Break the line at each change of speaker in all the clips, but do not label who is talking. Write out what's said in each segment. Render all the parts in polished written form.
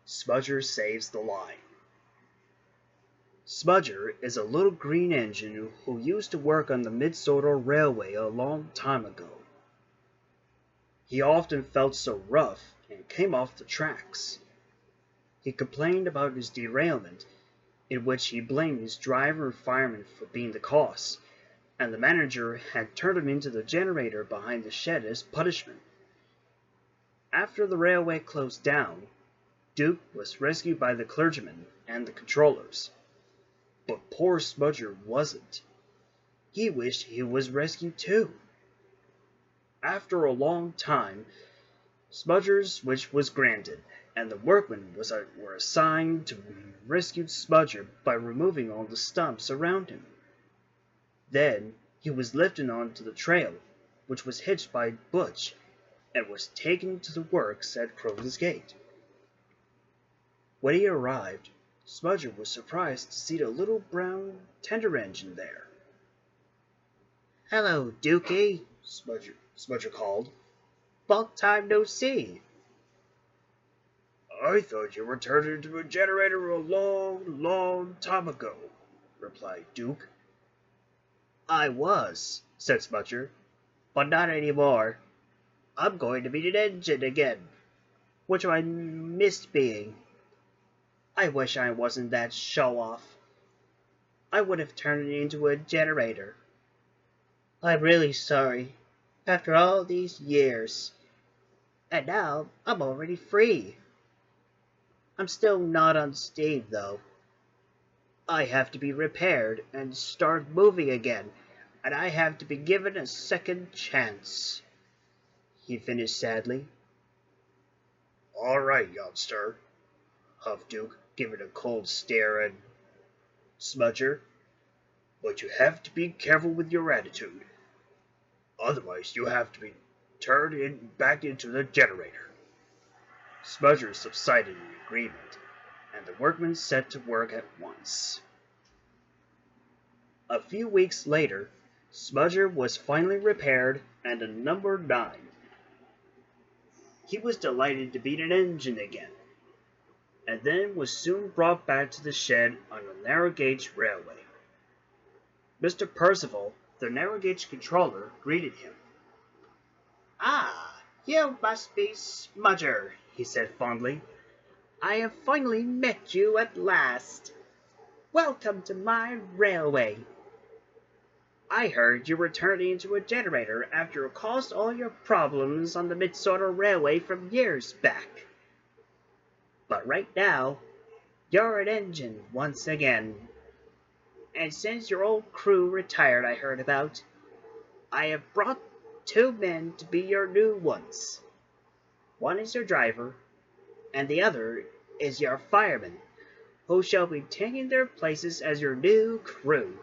Smudger saves the line. Smudger is a little green engine who used to work on the Skarloey Railway a long time ago. He often felt so rough and came off the tracks. He complained about his derailment, in which he blamed his driver and fireman for being the cause, and the manager had turned him into the generator behind the shed as punishment. After the railway closed down, Duke was rescued by the clergyman and the controllers. But poor Smudger wasn't. He wished he was rescued too. After a long time, Smudger's wish was granted, and the workmen were assigned to rescue Smudger by removing all the stumps around him. Then he was lifted onto the trail, which was hitched by Butch, and was taken to the works at Crowley's Gate. When he arrived, Smudger was surprised to see the little brown tender engine there. "Hello, Dukey," Smudger called. "Long time no see." "I thought you were turned into a generator a long, long time ago," replied Duke. "I was," said Smudger, "but not anymore. I'm going to be an engine again, which I missed being. I wish I wasn't that show-off. I would have turned it into a generator. I'm really sorry, after all these years. And now I'm already free. I'm still not on steam, though. I have to be repaired and start moving again, and I have to be given a second chance," he finished sadly. "All right, youngster," huffed Duke, giving a cold stare at Smudger. "But you have to be careful with your attitude. Otherwise, you have to be turned back into the generator." Smudger subsided in agreement, and the workmen set to work at once. A few weeks later, Smudger was finally repaired and a number 9. He was delighted to be an engine again, and then was soon brought back to the shed on the narrow gauge railway. Mr. Percival, the narrow gauge controller, greeted him. "Ah, you must be Smudger," he said fondly. "I have finally met you at last. Welcome to my railway. I heard you were turned into a generator after it caused all your problems on the Skarloey Railway from years back. But right now, you're an engine once again. And since your old crew retired I heard about, I have brought 2 men to be your new ones. One is your driver, and the other is your fireman, who shall be taking their places as your new crew."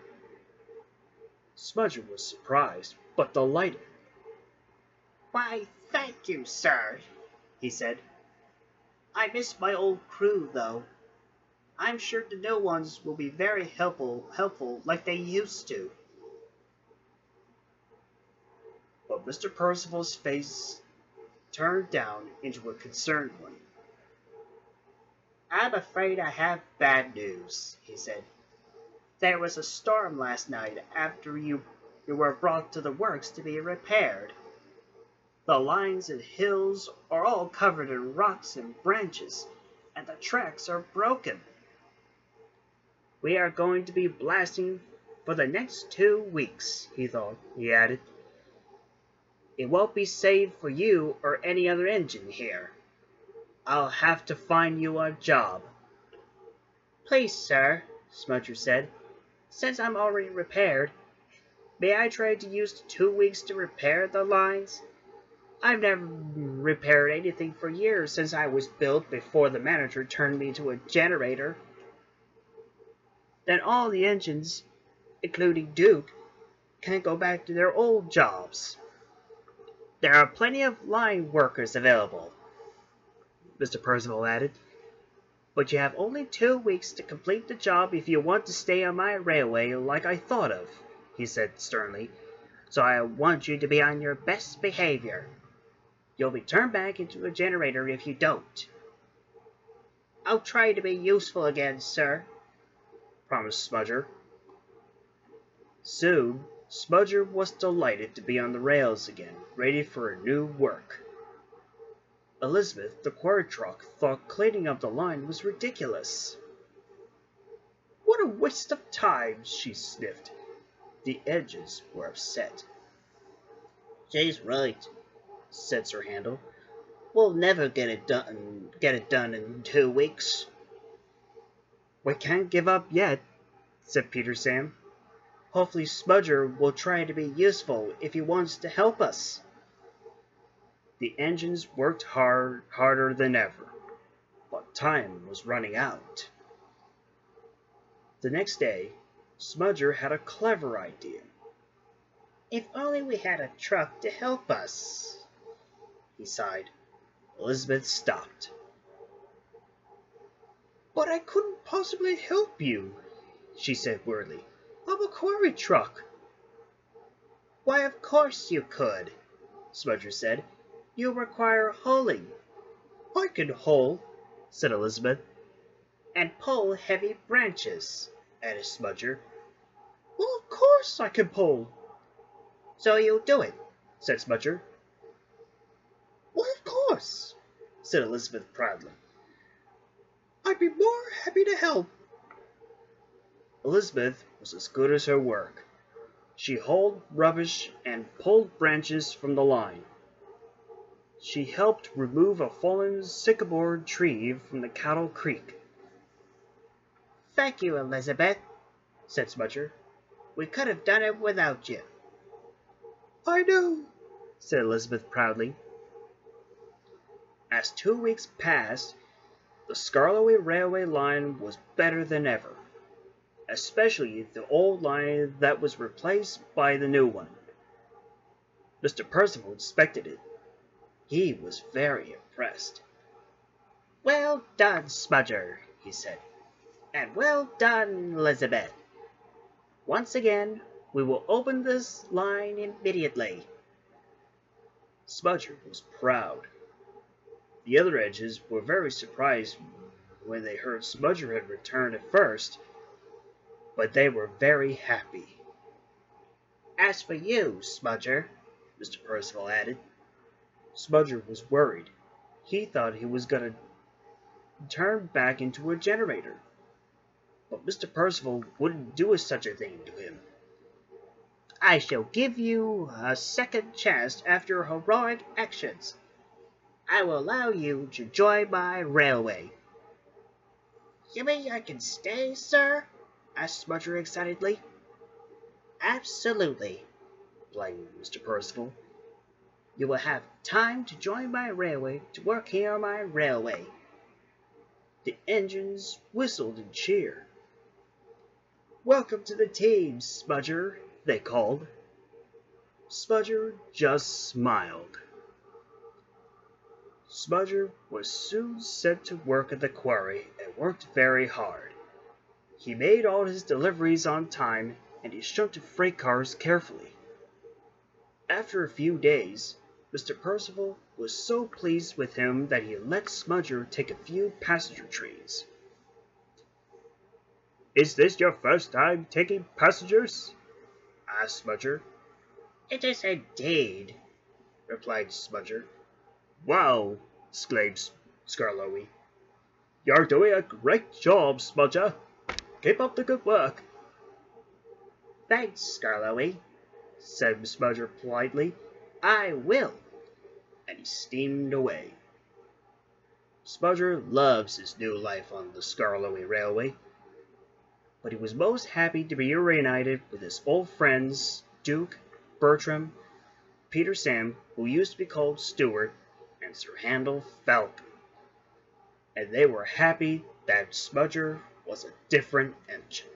Smudger was surprised, but delighted. "Why, thank you, sir," he said. "I miss my old crew, though. I'm sure the new ones will be very helpful like they used to." But Mr. Percival's face turned down into a concerned one. "I'm afraid I have bad news," he said. "There was a storm last night after you were brought to the works to be repaired. The lines and hills are all covered in rocks and branches, and the tracks are broken. We are going to be blasting for the next 2 weeks," he added. "It won't be safe for you or any other engine here. I'll have to find you a job." "Please, sir," Smudger said, "since I'm already repaired, may I try to use the 2 weeks to repair the lines? I've never repaired anything for years since I was built before the manager turned me into a generator." "Then all the engines, including Duke, can go back to their old jobs. There are plenty of line workers available," Mr. Percival added. "But you have only 2 weeks to complete the job if you want to stay on my railway like I thought of," he said sternly. "So I want you to be on your best behavior. You'll be turned back into a generator if you don't." I'll try to be useful again, sir, promised Smudger. Soon, Smudger was delighted to be on the rails again, ready for a new work. Elizabeth, the quarry truck, thought cleaning up the line was ridiculous. What a waste of time, she sniffed. The edges were upset. She's right, said Sir Handel. We'll never get it done in 2 weeks. We can't give up yet, said Peter Sam. Hopefully Smudger will try to be useful if he wants to help us. The engines worked harder than ever, but time was running out. The next day, Smudger had a clever idea. If only we had a truck to help us, he sighed. Elizabeth stopped. But I couldn't possibly help you, she said wearily. I'm a quarry truck. Why, of course you could, Smudger said. You require holing. I can hole, said Elizabeth. And pull heavy branches, added Smudger. Well, of course I can pull. So you'll do it, said Smudger. Well, of course, said Elizabeth proudly. I'd be more happy to help. Elizabeth was as good as her work. She hauled rubbish and pulled branches from the line. She helped remove a fallen sycamore tree from the Cattle Creek. Thank you, Elizabeth, said Smudger. We could have done it without you. I know, said Elizabeth proudly. As 2 weeks passed, the Skarloey Railway line was better than ever, especially the old line that was replaced by the new one. Mr. Percival inspected it. He was very impressed. Well done, Smudger, he said. And well done, Elizabeth. Once again, we will open this line immediately. Smudger was proud. The other edges were very surprised when they heard Smudger had returned at first, but they were very happy. As for you, Smudger, Mr. Percival added. Smudger was worried. He thought he was going to turn back into a generator. But Mr. Percival wouldn't do such a thing to him. I shall give you a second chance after heroic actions. I will allow you to join my railway. You mean I can stay, sir? Asked Smudger excitedly. Absolutely, replied Mr. Percival. You will have time to join my railway to work here on my railway. The engines whistled and cheered. Welcome to the team, Smudger, they called. Smudger just smiled. Smudger was soon set to work at the quarry and worked very hard. He made all his deliveries on time and he shunted freight cars carefully. After a few days, Mr. Percival was so pleased with him that he let Smudger take a few passenger trains. Is this your first time taking passengers? Asked Smudger. It is indeed, replied Smudger. Wow, exclaimed Skarloey. You're doing a great job, Smudger. Keep up the good work. Thanks, Skarloey, said Smudger politely. I will. And he steamed away. Smudger loves his new life on the Skarloey Railway, but he was most happy to be reunited with his old friends Duke, Bertram, Peter Sam, who used to be called Stewart, and Sir Handel Falcon. And they were happy that Smudger was a different engine.